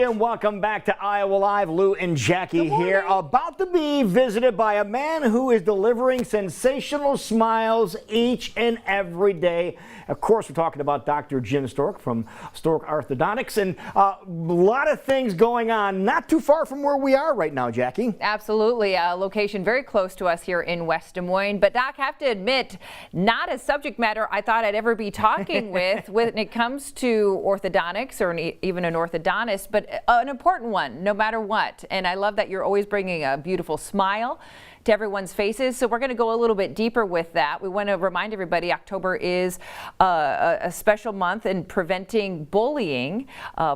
And welcome back to Iowa Live. Lou and Jackie here, about to be visited by a man who is delivering sensational smiles each and every day. Of course, we're talking about Dr. Jim Stork from Stork Orthodontics, and a lot of things going on not too far from where we are right now, Jackie. Absolutely. A location very close to us here in West Des Moines. But Doc, I have to admit, not a subject matter I thought I'd ever be talking with when it comes to orthodontics or even an orthodontist, but an important one, no matter what. And I love that you're always bringing a beautiful smile to everyone's faces. So we're going to go a little bit deeper with that. We want to remind everybody October is a special month in preventing bullying,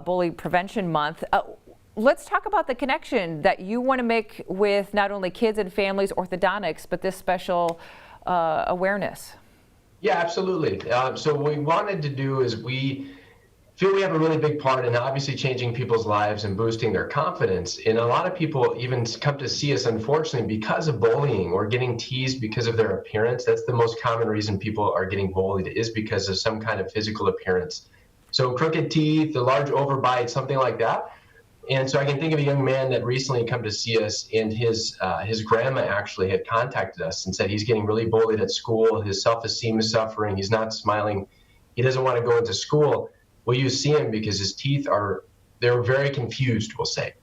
bully prevention month. Let's talk about the connection that you want to make with not only kids and families, orthodontics, but this special awareness. Yeah, absolutely. So what we wanted to do is we feel we have a really big part in obviously changing people's lives and boosting their confidence. And a lot of people even come to see us, unfortunately, because of bullying or getting teased because of their appearance. That's the most common reason people are getting bullied, is because of some kind of physical appearance. So crooked teeth, a large overbite, something like that. And so I can think of a young man that recently come to see us, and his grandma actually had contacted us and said he's getting really bullied at school. His self-esteem is suffering. He's not smiling. He doesn't want to go into school. Well, you see him because his teeth they're very confused, we'll say.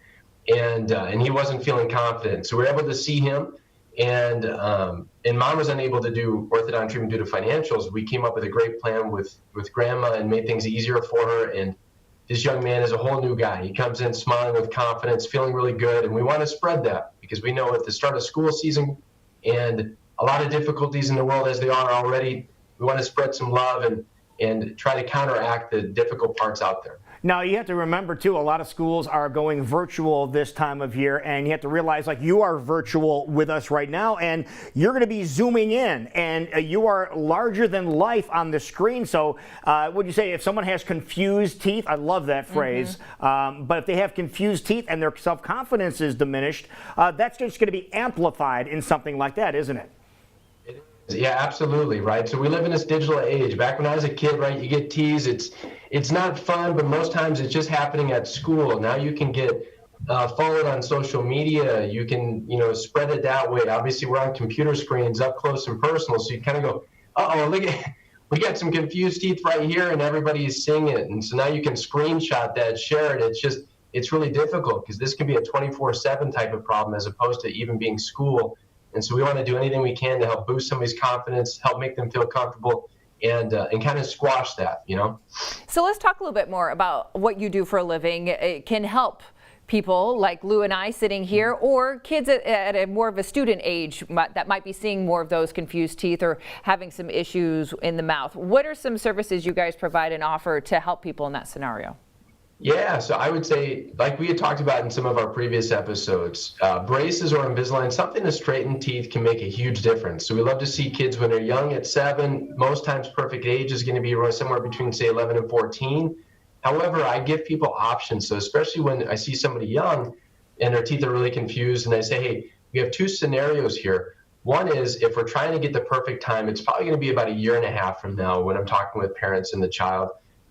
And he wasn't feeling confident. So we were able to see him, and Mom was unable to do orthodontic treatment due to financials. We came up with a great plan with Grandma and made things easier for her. And this young man is a whole new guy. He comes in smiling with confidence, feeling really good. And we want to spread that because we know at the start of school season and a lot of difficulties in the world as they are already, we want to spread some love and try to counteract the difficult parts out there. Now, you have to remember, too, a lot of schools are going virtual this time of year, and you have to realize, like, you are virtual with us right now, and you're going to be zooming in, and you are larger than life on the screen. So would you say if someone has confused teeth, I love that phrase, but if they have confused teeth and their self-confidence is diminished, that's just going to be amplified in something like that, isn't it? Yeah, absolutely, right? So we live in this digital age. Back when I was a kid, right, you get teased. It's not fun, but most times it's just happening at school. Now you can get followed on social media. You can, spread it that way. Obviously, we're on computer screens up close and personal, so you kind of go, uh-oh, look at, we got some confused teeth right here, and everybody is seeing it. And so now you can screenshot that, share it. It's really difficult because this can be a 24/7 type of problem as opposed to even being school. And so we want to do anything we can to help boost somebody's confidence, help make them feel comfortable, and kind of squash that, So let's talk a little bit more about what you do for a living. It can help people like Lou and I sitting here, or kids at a more of a student age that might be seeing more of those confused teeth or having some issues in the mouth. What are some services you guys provide and offer to help people in that scenario? Yeah, so I would say, like we had talked about in some of our previous episodes, braces or Invisalign, something to straighten teeth can make a huge difference. So we love to see kids when they're young at 7. Most times perfect age is going to be somewhere between, say, 11 and 14. However, I give people options. So especially when I see somebody young and their teeth are really confused, and I say, hey, we have 2 scenarios here. One is if we're trying to get the perfect time, it's probably going to be about a year and a half from now when I'm talking with parents and the child.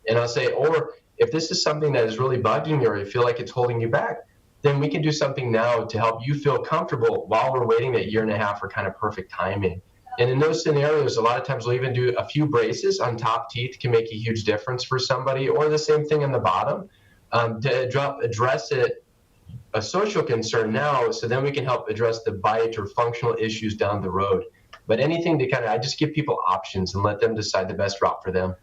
And I'll say, or if this is something that is really bugging you or you feel like it's holding you back, then we can do something now to help you feel comfortable while we're waiting that year and a half for kind of perfect timing. And in those scenarios, a lot of times we'll even do a few braces on top teeth can make a huge difference for somebody, or the same thing on the bottom to address a social concern now, so then we can help address the bite or functional issues down the road. But anything to I just give people options and let them decide the best route for them.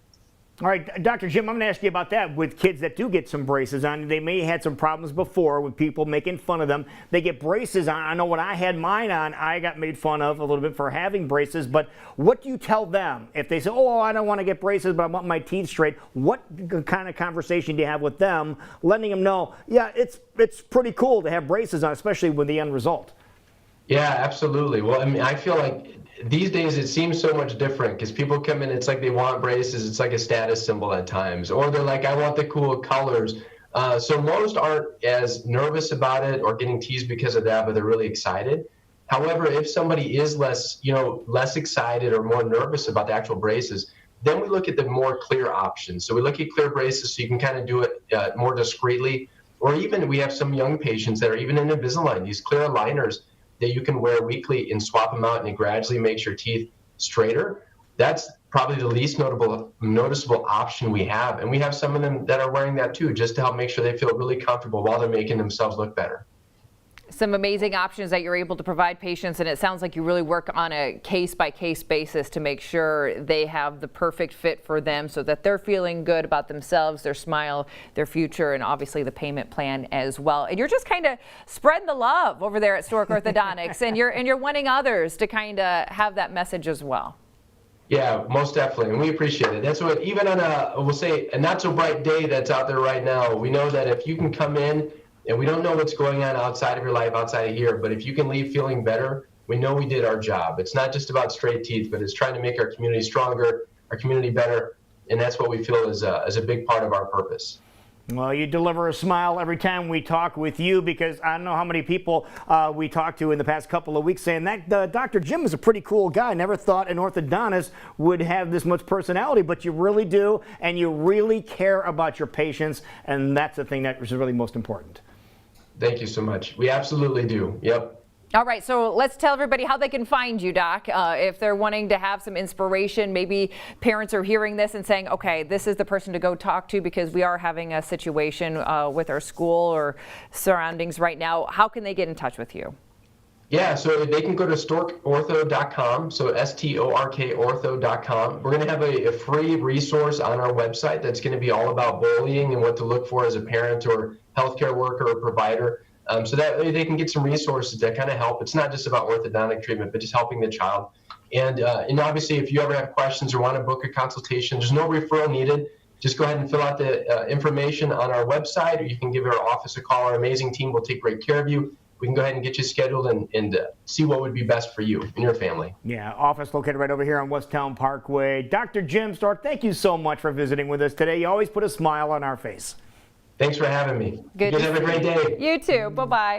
All right, Dr. Jim, I'm going to ask you about that with kids that do get some braces on. They may have had some problems before with people making fun of them. They get braces on. I know when I had mine on, I got made fun of a little bit for having braces. But what do you tell them if they say, oh, I don't want to get braces, but I want my teeth straight? What kind of conversation do you have with them, letting them know, yeah, it's pretty cool to have braces on, especially with the end result? Yeah, absolutely. Well, I mean, I feel like these days it seems so much different because people come in, it's like they want braces. It's like a status symbol at times, or they're like, I want the cool colors. So most aren't as nervous about it or getting teased because of that, but they're really excited. However, if somebody is less excited or more nervous about the actual braces, then we look at the more clear options. So we look at clear braces so you can kind of do it more discreetly. Or even we have some young patients that are even in Invisalign, these clear aligners that you can wear weekly and swap them out, and it gradually makes your teeth straighter. That's probably the least noticeable option we have. And we have some of them that are wearing that too, just to help make sure they feel really comfortable while they're making themselves look better. Some amazing options that you're able to provide patients, and it sounds like you really work on a case-by-case basis to make sure they have the perfect fit for them so that they're feeling good about themselves, their smile, their future, and obviously the payment plan as well. And you're just kind of spreading the love over there at Stork Orthodontics, and you're wanting others to kind of have that message as well. Yeah, most definitely, and we appreciate it. That's what, even on we'll say, a not so bright day that's out there right now, we know that if you can come in, and we don't know what's going on outside of your life, outside of here, but if you can leave feeling better, we know we did our job. It's not just about straight teeth, but it's trying to make our community stronger, our community better, and that's what we feel is a big part of our purpose. Well, you deliver a smile every time we talk with you, because I don't know how many people we talked to in the past couple of weeks saying that Dr. Jim is a pretty cool guy. Never thought an orthodontist would have this much personality, but you really do, and you really care about your patients, and that's the thing that is really most important. Thank you so much. We absolutely do. Yep. All right, so let's tell everybody how they can find you, Doc. If they're wanting to have some inspiration, maybe parents are hearing this and saying, okay, this is the person to go talk to because we are having a situation with our school or surroundings right now. How can they get in touch with you? Yeah, so they can go to storkortho.com, so STORK ortho.com. We're going to have a free resource on our website that's going to be all about bullying and what to look for as a parent or healthcare worker or provider. So that way they can get some resources that kind of help. It's not just about orthodontic treatment, but just helping the child. And obviously, if you ever have questions or want to book a consultation, there's no referral needed. Just go ahead and fill out the information on our website, or you can give our office a call. Our amazing team will take great care of you. We can go ahead and get you scheduled and see what would be best for you and your family. Yeah, office located right over here on Westtown Parkway. Dr. Jim Stork, thank you so much for visiting with us today. You always put a smile on our face. Thanks for having me. Good. You guys have a great day. You too. Bye-bye.